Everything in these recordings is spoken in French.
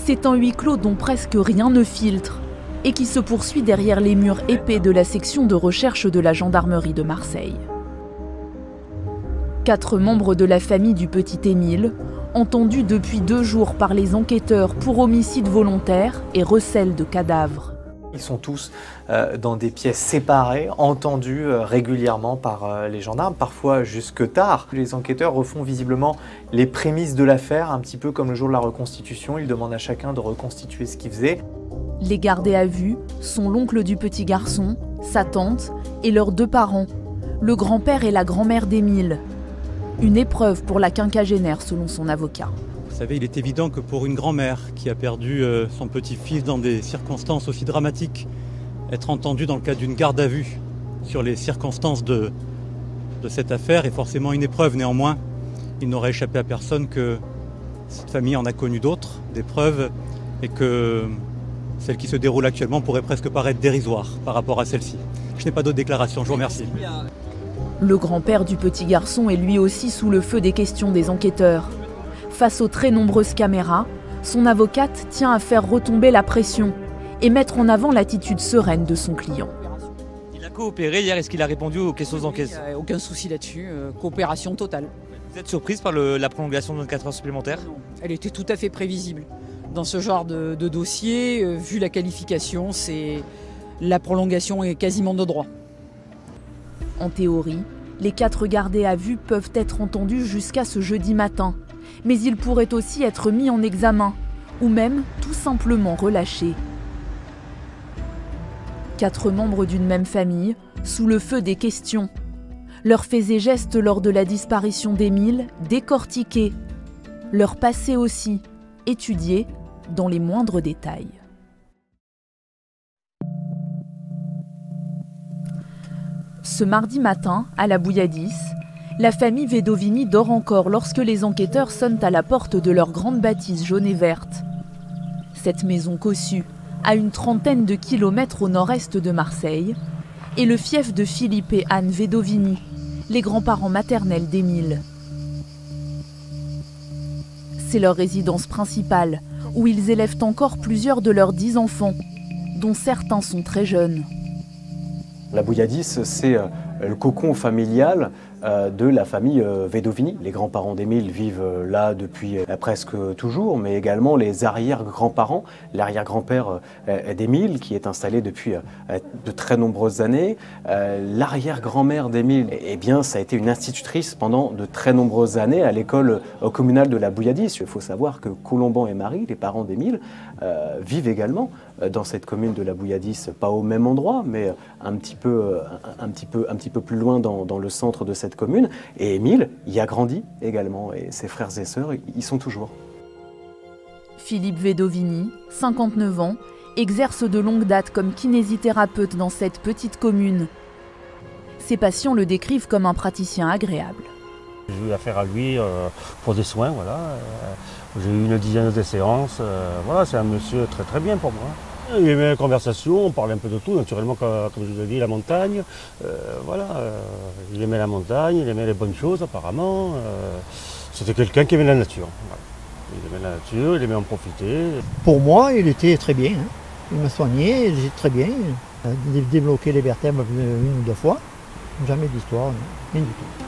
C'est un huis clos dont presque rien ne filtre et qui se poursuit derrière les murs épais de la section de recherche de la gendarmerie de Marseille. 4 membres de la famille du petit Émile, entendus depuis 2 jours par les enquêteurs pour homicide volontaire et recel de cadavres. Ils sont tous dans des pièces séparées, entendus régulièrement par les gendarmes, parfois jusque tard. Les enquêteurs refont visiblement les prémices de l'affaire, un petit peu comme le jour de la reconstitution. Ils demandent à chacun de reconstituer ce qu'il faisait. Les gardés à vue sont l'oncle du petit garçon, sa tante et leurs 2 parents, le grand-père et la grand-mère d'Émile. Une épreuve pour la quinquagénaire selon son avocat. Vous savez, il est évident que pour une grand-mère qui a perdu son petit-fils dans des circonstances aussi dramatiques, être entendue dans le cadre d'une garde à vue sur les circonstances de cette affaire est forcément une épreuve. Néanmoins, il n'aurait échappé à personne que cette famille en a connu d'autres, des preuves, et que celle qui se déroule actuellement pourrait presque paraître dérisoire par rapport à celle-ci. Je n'ai pas d'autres déclarations, je vous remercie. Le grand-père du petit garçon est lui aussi sous le feu des questions des enquêteurs. Face aux très nombreuses caméras, son avocate tient à faire retomber la pression et mettre en avant l'attitude sereine de son client. Il a coopéré hier, est-ce qu'il a répondu aux questions d'enquête? Aucun souci là-dessus, coopération totale. Vous êtes surprise par la prolongation de 24 heures supplémentaires? Elle était tout à fait prévisible. Dans ce genre de dossier, vu la qualification, la prolongation est quasiment de droit. En théorie, les 4 gardés à vue peuvent être entendus jusqu'à ce jeudi matin. Mais ils pourraient aussi être mis en examen, ou même tout simplement relâchés. 4 membres d'une même famille, sous le feu des questions. Leurs faits et gestes lors de la disparition d'Émile, décortiqués. Leur passé aussi, étudié dans les moindres détails. Ce mardi matin, à la Bouilladis, la famille Vedovini dort encore lorsque les enquêteurs sonnent à la porte de leur grande bâtisse jaune et verte. Cette maison cossue, à une trentaine de kilomètres au nord-est de Marseille, est le fief de Philippe et Anne Vedovini, les grands-parents maternels d'Émile. C'est leur résidence principale, où ils élèvent encore plusieurs de leurs 10 enfants, dont certains sont très jeunes. La Bouilladis, c'est le cocon familial de la famille Vedovini. Les grands-parents d'Émile vivent là depuis presque toujours, mais également les arrière-grands-parents, l'arrière-grand-père d'Émile qui est installé depuis de très nombreuses années. L'arrière-grand-mère d'Émile, eh bien, ça a été une institutrice pendant de très nombreuses années à l'école communale de la Bouilladis. Il faut savoir que Colomban et Marie, les parents d'Émile, vivent également dans cette commune de la Bouilladis, pas au même endroit, mais un petit peu plus loin dans le centre de cette commune. Et Émile y a grandi également, et ses frères et sœurs y sont toujours. Philippe Vedovini, 59 ans, exerce de longue date comme kinésithérapeute dans cette petite commune. Ses patients le décrivent comme un praticien agréable. J'ai eu affaire à lui pour des soins, voilà. J'ai eu une dizaine de séances. Voilà, c'est un monsieur très très bien pour moi. Il aimait la conversation, on parlait un peu de tout, naturellement, comme je vous ai dit, la montagne. Voilà, il aimait la montagne, il aimait les bonnes choses apparemment. C'était quelqu'un qui aimait la nature. Voilà. Il aimait la nature, il aimait en profiter. Pour moi, il était très bien. Hein. Il m'a soigné, il était très bien. Il a débloqué les vertèbres 1 ou 2 fois. Jamais d'histoire, rien du tout.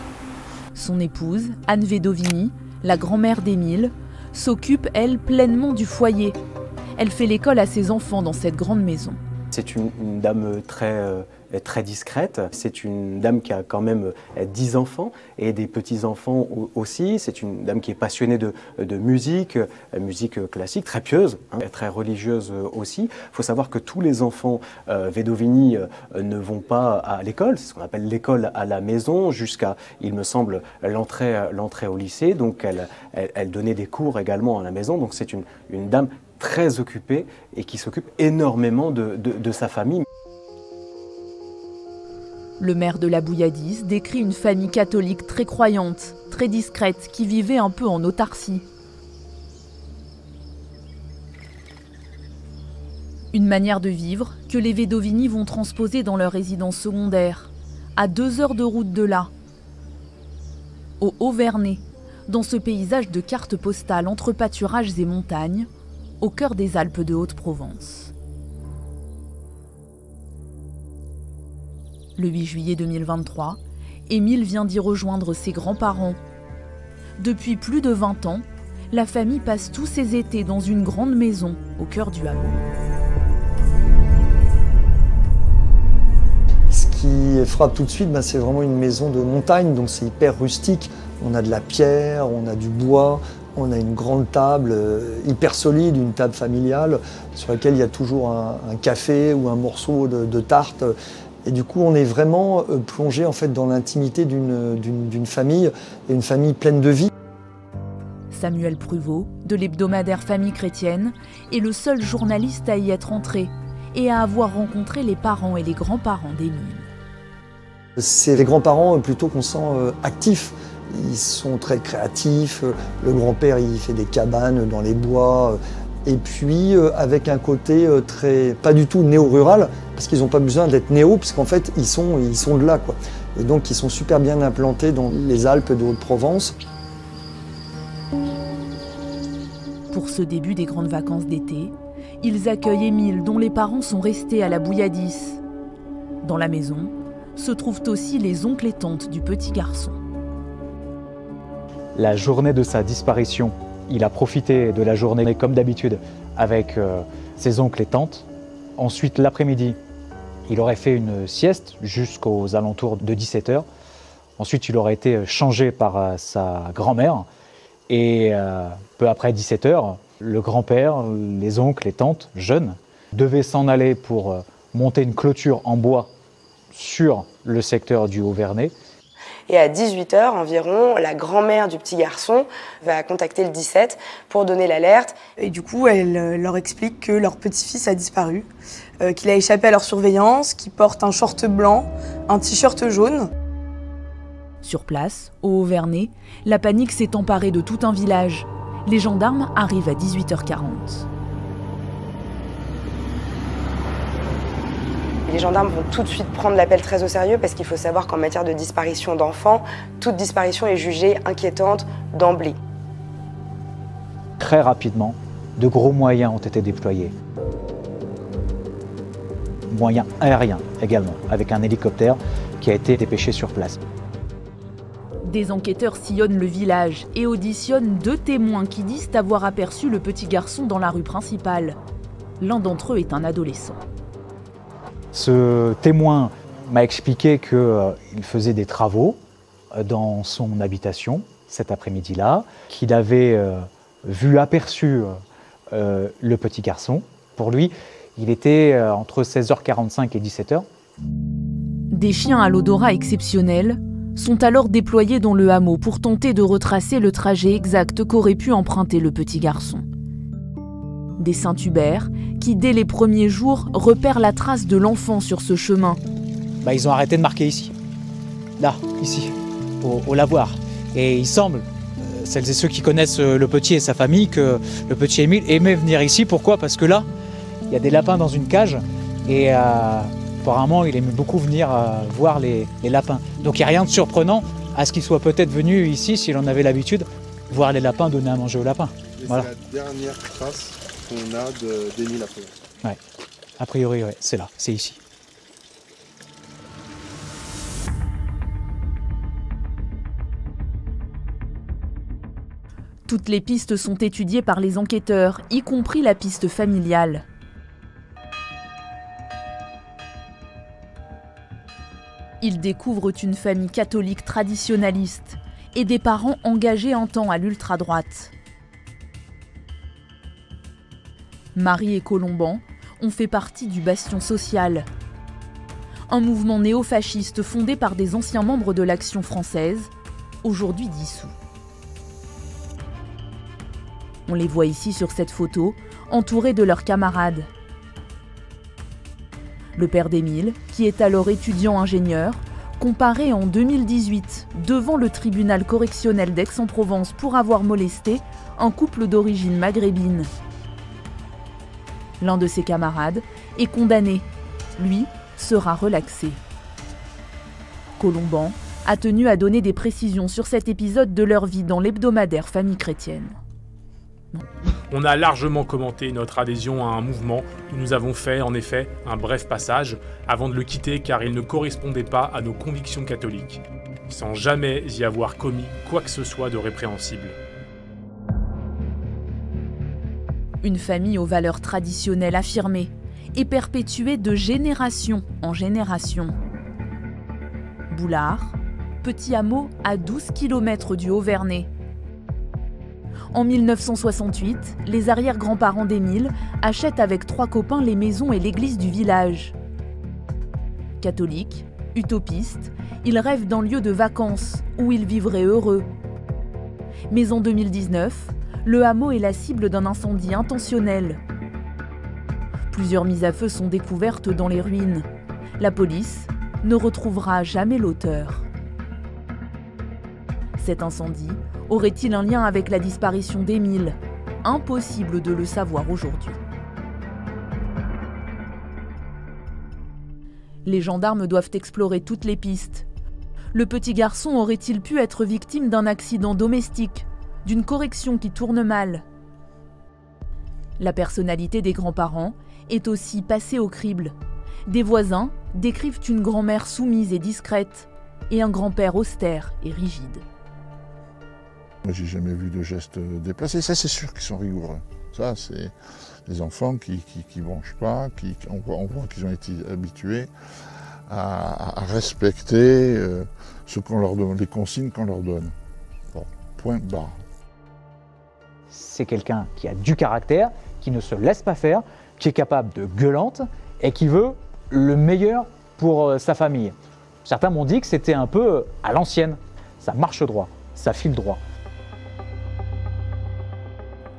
Son épouse, Anne Vedovini, la grand-mère d'Émile, s'occupe, elle, pleinement du foyer. Elle fait l'école à ses enfants dans cette grande maison. C'est une dame très discrète. C'est une dame qui a quand même 10 enfants et des petits-enfants aussi. C'est une dame qui est passionnée de musique, musique classique, très pieuse, hein, très religieuse aussi. Il faut savoir que tous les enfants Vedovini ne vont pas à l'école. C'est ce qu'on appelle l'école à la maison jusqu'à, il me semble, l'entrée au lycée. Donc elle donnait des cours également à la maison. Donc c'est une dame très occupée et qui s'occupe énormément de sa famille. Le maire de la Bouilladis décrit une famille catholique très croyante, très discrète, qui vivait un peu en autarcie. Une manière de vivre que les Vedovini vont transposer dans leur résidence secondaire, à 2 heures de route de là, au Haut-Vernay, dans ce paysage de cartes postales entre pâturages et montagnes, au cœur des Alpes de Haute-Provence. Le 8 juillet 2023, Émile vient d'y rejoindre ses grands-parents. Depuis plus de 20 ans, la famille passe tous ses étés dans une grande maison au cœur du hameau. Ce qui frappe tout de suite, c'est vraiment une maison de montagne, donc c'est hyper rustique. On a de la pierre, on a du bois, on a une grande table hyper solide, une table familiale sur laquelle il y a toujours un café ou un morceau de tarte. Et du coup, on est vraiment plongé en fait dans l'intimité d'une famille, et une famille pleine de vie. Samuel Pruvot, de l'hebdomadaire Famille Chrétienne, est le seul journaliste à y être entré et à avoir rencontré les parents et les grands-parents d'Émile. C'est les grands-parents plutôt qu'on sent actifs. Ils sont très créatifs. Le grand-père, il fait des cabanes dans les bois. Et puis, avec un côté pas du tout néo-rural, parce qu'ils n'ont pas besoin d'être néo, puisqu'en fait, ils sont de là, quoi. Et donc, ils sont super bien implantés dans les Alpes de Haute-Provence. Pour ce début des grandes vacances d'été, ils accueillent Émile, dont les parents sont restés à la Bouilladisse. Dans la maison se trouvent aussi les oncles et tantes du petit garçon. La journée de sa disparition, il a profité de la journée comme d'habitude avec ses oncles et tantes. Ensuite, l'après-midi, il aurait fait une sieste jusqu'aux alentours de 17h. Ensuite, il aurait été changé par sa grand-mère. Et peu après 17h, le grand-père, les oncles, les tantes, jeunes, devaient s'en aller pour monter une clôture en bois sur le secteur du Haut-Vernay. Et à 18h environ, la grand-mère du petit garçon va contacter le 17 pour donner l'alerte. Et du coup, elle leur explique que leur petit-fils a disparu, qu'il a échappé à leur surveillance, qu'il porte un short blanc, un t-shirt jaune. Sur place, au Haut-Vernay, la panique s'est emparée de tout un village. Les gendarmes arrivent à 18h40. Les gendarmes vont tout de suite prendre l'appel très au sérieux parce qu'il faut savoir qu'en matière de disparition d'enfants, toute disparition est jugée inquiétante d'emblée. Très rapidement, de gros moyens ont été déployés. Moyens aériens également, avec un hélicoptère qui a été dépêché sur place. Des enquêteurs sillonnent le village et auditionnent 2 témoins qui disent avoir aperçu le petit garçon dans la rue principale. L'un d'entre eux est un adolescent. Ce témoin m'a expliqué qu'il faisait des travaux dans son habitation cet après-midi-là, qu'il avait aperçu le petit garçon. Pour lui, il était entre 16h45 et 17h. Des chiens à l'odorat exceptionnel sont alors déployés dans le hameau pour tenter de retracer le trajet exact qu'aurait pu emprunter le petit garçon. Des Saint-Hubert qui, dès les premiers jours, repèrent la trace de l'enfant sur ce chemin. Ils ont arrêté de marquer ici. Là, ici, au lavoir. Et il semble, celles et ceux qui connaissent le petit et sa famille, que le petit Émile aimait venir ici. Pourquoi? Parce que là, il y a des lapins dans une cage et apparemment, il aimait beaucoup venir voir les lapins. Donc il n'y a rien de surprenant à ce qu'il soit peut-être venu ici, s'il en avait l'habitude, voir les lapins donner à manger aux lapins. Voilà. C'est la dernière trace qu'on a d'Émile a priori. Ouais. A priori, ouais, c'est là, c'est ici. Toutes les pistes sont étudiées par les enquêteurs, y compris la piste familiale. Ils découvrent une famille catholique traditionnaliste et des parents engagés un temps à l'ultra-droite. Marie et Colomban ont fait partie du Bastion social, un mouvement néo-fasciste fondé par des anciens membres de l'Action française, aujourd'hui dissous. On les voit ici sur cette photo, entourés de leurs camarades. Le père d'Émile, qui est alors étudiant-ingénieur, comparé en 2018 devant le tribunal correctionnel d'Aix-en-Provence pour avoir molesté un couple d'origine maghrébine. L'un de ses camarades est condamné. Lui sera relaxé. Colomban a tenu à donner des précisions sur cet épisode de leur vie dans l'hebdomadaire Famille Chrétienne. On a largement commenté notre adhésion à un mouvement où nous avons fait en effet un bref passage avant de le quitter car il ne correspondait pas à nos convictions catholiques, sans jamais y avoir commis quoi que ce soit de répréhensible. Une famille aux valeurs traditionnelles affirmées et perpétuée de génération en génération. Boulard, petit hameau à 12 km du Haut-Vernay. En 1968, les arrière-grands-parents d'Émile achètent avec 3 copains les maisons et l'église du village. Catholiques, utopistes, ils rêvent d'un lieu de vacances où ils vivraient heureux. Mais en 2019, le hameau est la cible d'un incendie intentionnel. Plusieurs mises à feu sont découvertes dans les ruines. La police ne retrouvera jamais l'auteur. Cet incendie aurait-il un lien avec la disparition d'Émile? Impossible de le savoir aujourd'hui. Les gendarmes doivent explorer toutes les pistes. Le petit garçon aurait-il pu être victime d'un accident domestique, d'une correction qui tourne mal? La personnalité des grands-parents est aussi passée au crible. Des voisins décrivent une grand-mère soumise et discrète et un grand-père austère et rigide. Moi, j'ai jamais vu de gestes déplacés. Ça, c'est sûr qu'ils sont rigoureux. Ça, c'est des enfants qui bronchent pas, on voit qu'ils ont été habitués à respecter ce qu'on leur donne, les consignes qu'on leur donne. Bon, point barre. C'est quelqu'un qui a du caractère, qui ne se laisse pas faire, qui est capable de gueulante et qui veut le meilleur pour sa famille. Certains m'ont dit que c'était un peu à l'ancienne. Ça marche droit, ça file droit.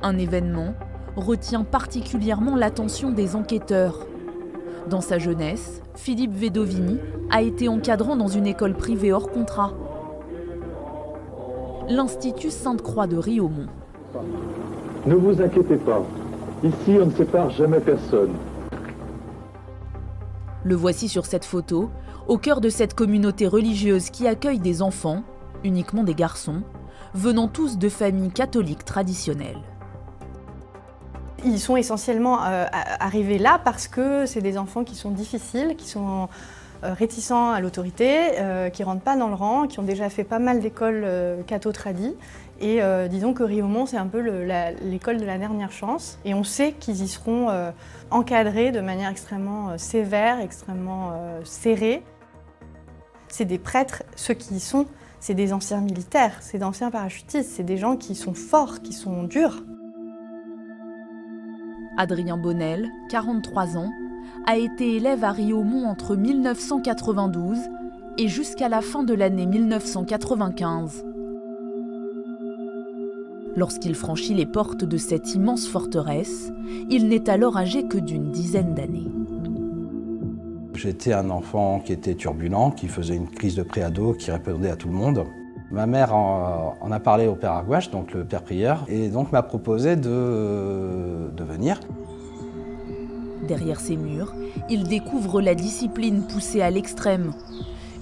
Un événement retient particulièrement l'attention des enquêteurs. Dans sa jeunesse, Philippe Vedovini a été encadrant dans une école privée hors contrat. L'Institut Sainte-Croix de Riaumont. Ne vous inquiétez pas, ici on ne sépare jamais personne. Le voici sur cette photo, au cœur de cette communauté religieuse qui accueille des enfants, uniquement des garçons, venant tous de familles catholiques traditionnelles. Ils sont essentiellement arrivés là parce que c'est des enfants qui sont difficiles, qui sont réticents à l'autorité, qui ne rentrent pas dans le rang, qui ont déjà fait pas mal d'écoles catho-tradi. Et disons que Riaumont, c'est un peu l'école de la dernière chance. Et on sait qu'ils y seront encadrés de manière extrêmement sévère, extrêmement serrée. C'est des prêtres, ceux qui y sont, c'est des anciens militaires, c'est d'anciens parachutistes, c'est des gens qui sont forts, qui sont durs. Adrien Bonnel, 43 ans, a été élève à Riaumont entre 1992 et jusqu'à la fin de l'année 1995. Lorsqu'il franchit les portes de cette immense forteresse, il n'est alors âgé que d'une dizaine d'années. J'étais un enfant qui était turbulent, qui faisait une crise de préado, qui répondait à tout le monde. Ma mère en a parlé au père Argouache, donc le père prieur, et donc m'a proposé de venir. Derrière ces murs, il découvre la discipline poussée à l'extrême,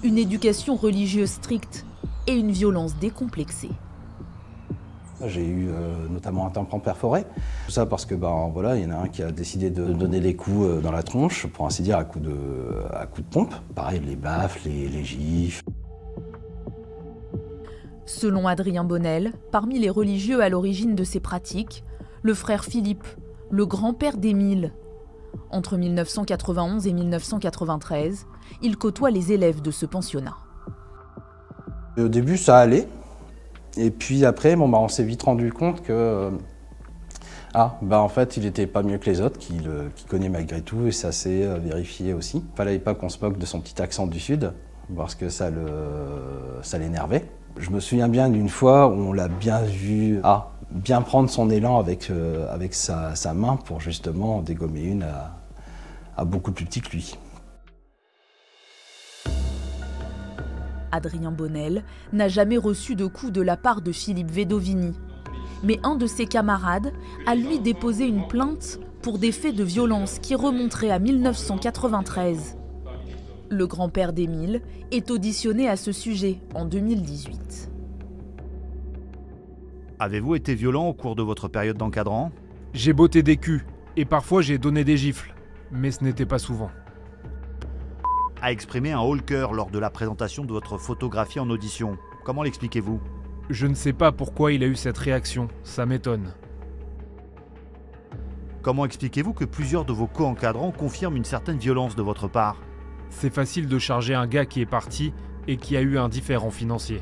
une éducation religieuse stricte et une violence décomplexée. J'ai eu notamment un tympan perforé. Tout ça parce que voilà, il y en a un qui a décidé de donner des coups dans la tronche, pour ainsi dire à coups de pompe. Pareil, les baffes, les gifles. Selon Adrien Bonnel, parmi les religieux à l'origine de ces pratiques, le frère Philippe, le grand-père d'Émile. Entre 1991 et 1993, il côtoie les élèves de ce pensionnat. Au début, ça allait. Et puis après, on s'est vite rendu compte que en fait, il n'était pas mieux que les autres, qu'il connaît malgré tout, et ça s'est vérifié aussi. Il ne fallait pas qu'on se moque de son petit accent du Sud, parce que ça l'énervait. Je me souviens bien d'une fois où on l'a bien vu bien prendre son élan avec sa main pour justement dégommer une à beaucoup plus petit que lui. Adrien Bonnel n'a jamais reçu de coup de la part de Philippe Vedovini. Mais un de ses camarades a lui déposé une plainte pour des faits de violence qui remonteraient à 1993. Le grand-père d'Émile est auditionné à ce sujet en 2018. Avez-vous été violent au cours de votre période d'encadrant ? J'ai botté des culs, et parfois j'ai donné des gifles, mais ce n'était pas souvent. A exprimé un haut-le-cœur lors de la présentation de votre photographie en audition. Comment l'expliquez-vous? Je ne sais pas pourquoi il a eu cette réaction, ça m'étonne. Comment expliquez-vous que plusieurs de vos co-encadrants confirment une certaine violence de votre part? C'est facile de charger un gars qui est parti et qui a eu un différend financier.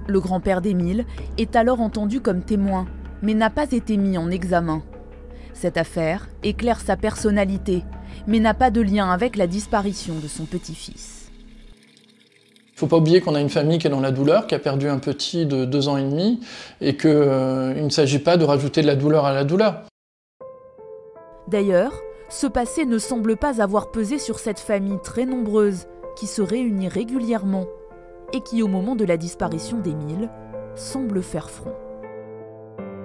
Le grand-père d'Émile est alors entendu comme témoin, mais n'a pas été mis en examen. Cette affaire éclaire sa personnalité, mais n'a pas de lien avec la disparition de son petit-fils. Il ne faut pas oublier qu'on a une famille qui est dans la douleur, qui a perdu un petit de 2 ans et demi, et qu'il ne s'agit pas de rajouter de la douleur à la douleur. D'ailleurs, ce passé ne semble pas avoir pesé sur cette famille très nombreuse, qui se réunit régulièrement, et qui, au moment de la disparition d'Émile, semble faire front.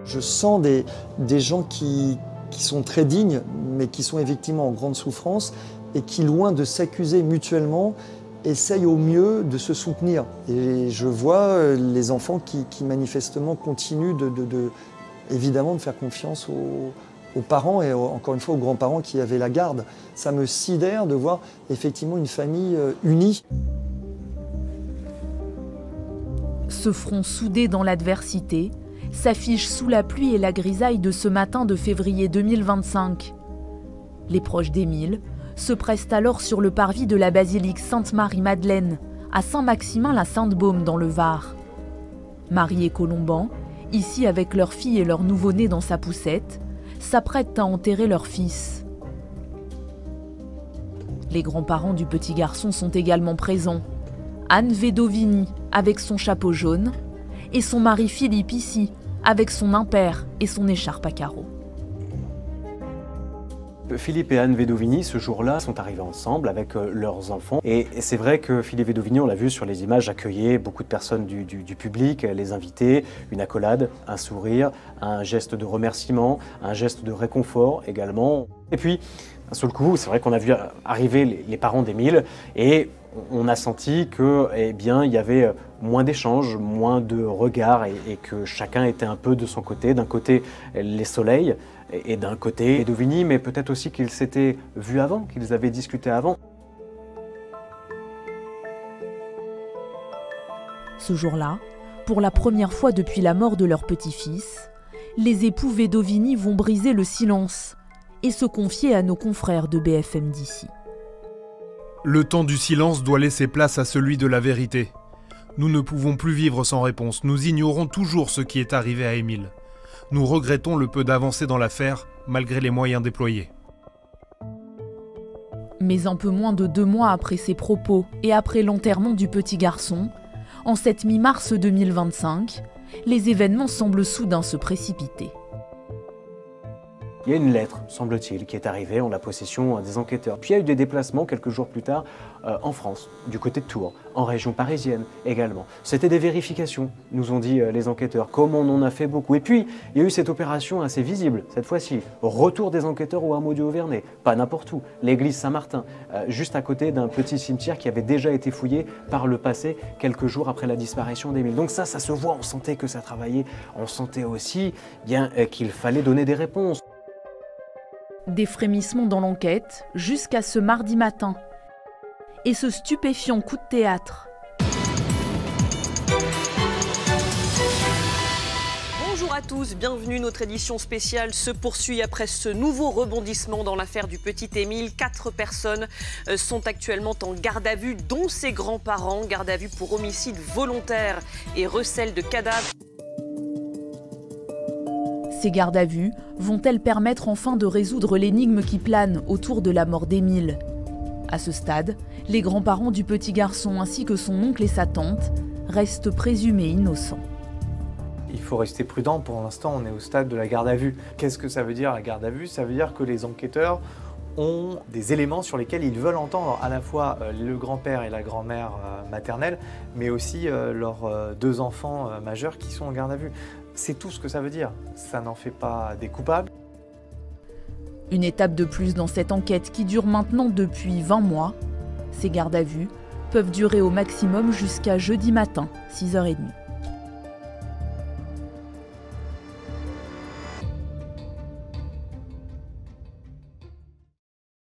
Je sens des gens qui sont très dignes, mais qui sont effectivement en grande souffrance, et qui, loin de s'accuser mutuellement, essayent au mieux de se soutenir. Et je vois les enfants qui manifestement continuent évidemment de faire confiance aux parents et encore une fois aux grands-parents qui avaient la garde. Ça me sidère de voir effectivement une famille unie. Ce front soudé dans l'adversité s'affiche sous la pluie et la grisaille de ce matin de février 2025. Les proches d'Émile se pressent alors sur le parvis de la basilique Sainte-Marie-Madeleine, à Saint-Maximin-la-Sainte-Baume dans le Var. Marie et Colomban, ici avec leur fille et leur nouveau-né dans sa poussette, s'apprêtent à enterrer leur fils. Les grands-parents du petit garçon sont également présents. Anne Vedovini avec son chapeau jaune et son mari Philippe ici avec son impair et son écharpe à carreaux. Philippe et Anne Vedovini, ce jour-là, sont arrivés ensemble avec leurs enfants. Et c'est vrai que Philippe Vedovini, on l'a vu sur les images, accueillait beaucoup de personnes du public, les invités, une accolade, un sourire, un geste de remerciement, un geste de réconfort également. Et puis, d'un seul coup, c'est vrai qu'on a vu arriver les parents d'Émile et on a senti que, eh bien, il y avait moins d'échanges, moins de regards et que chacun était un peu de son côté. D'un côté, les Soleil et d'un côté, Vedovini, mais peut-être aussi qu'ils s'étaient vus avant, qu'ils avaient discuté avant. Ce jour-là, pour la première fois depuis la mort de leur petit-fils, les époux Vedovini vont briser le silence et se confier à nos confrères de BFM d'ici. Le temps du silence doit laisser place à celui de la vérité. Nous ne pouvons plus vivre sans réponse. Nous ignorons toujours ce qui est arrivé à Émile. Nous regrettons le peu d'avancées dans l'affaire, malgré les moyens déployés. Mais un peu moins de 2 mois après ces propos et après l'enterrement du petit garçon, en cette mi-mars 2025, les événements semblent soudain se précipiter. Il y a une lettre, semble-t-il, qui est arrivée en la possession des enquêteurs. Puis il y a eu des déplacements quelques jours plus tard en France, du côté de Tours, en région parisienne également. C'était des vérifications, nous ont dit les enquêteurs, comme on en a fait beaucoup. Et puis, il y a eu cette opération assez visible, cette fois-ci, retour des enquêteurs au hameau du Haut-Vernay, pas n'importe où, l'église Saint-Martin, juste à côté d'un petit cimetière qui avait déjà été fouillé par le passé, quelques jours après la disparition d'Émile. Donc ça se voit, on sentait que ça travaillait, on sentait aussi bien qu'il fallait donner des réponses. Des frémissements dans l'enquête jusqu'à ce mardi matin. Et ce stupéfiant coup de théâtre. Bonjour à tous, bienvenue. Notre édition spéciale se poursuit après ce nouveau rebondissement dans l'affaire du petit Émile. 4 personnes sont actuellement en garde à vue, dont ses grands-parents. Garde à vue pour homicide volontaire et recel de cadavres. Ces gardes à vue vont-elles permettre enfin de résoudre l'énigme qui plane autour de la mort d'Émile? À ce stade, les grands-parents du petit garçon ainsi que son oncle et sa tante restent présumés innocents. Il faut rester prudent, pour l'instant on est au stade de la garde à vue. Qu'est-ce que ça veut dire la garde à vue? Ça veut dire que les enquêteurs ont des éléments sur lesquels ils veulent entendre à la fois le grand-père et la grand-mère maternelle, mais aussi leurs 2 enfants majeurs qui sont en garde à vue. C'est tout ce que ça veut dire. Ça n'en fait pas des coupables. Une étape de plus dans cette enquête qui dure maintenant depuis 20 mois. Ces gardes à vue peuvent durer au maximum jusqu'à jeudi matin, 6h30.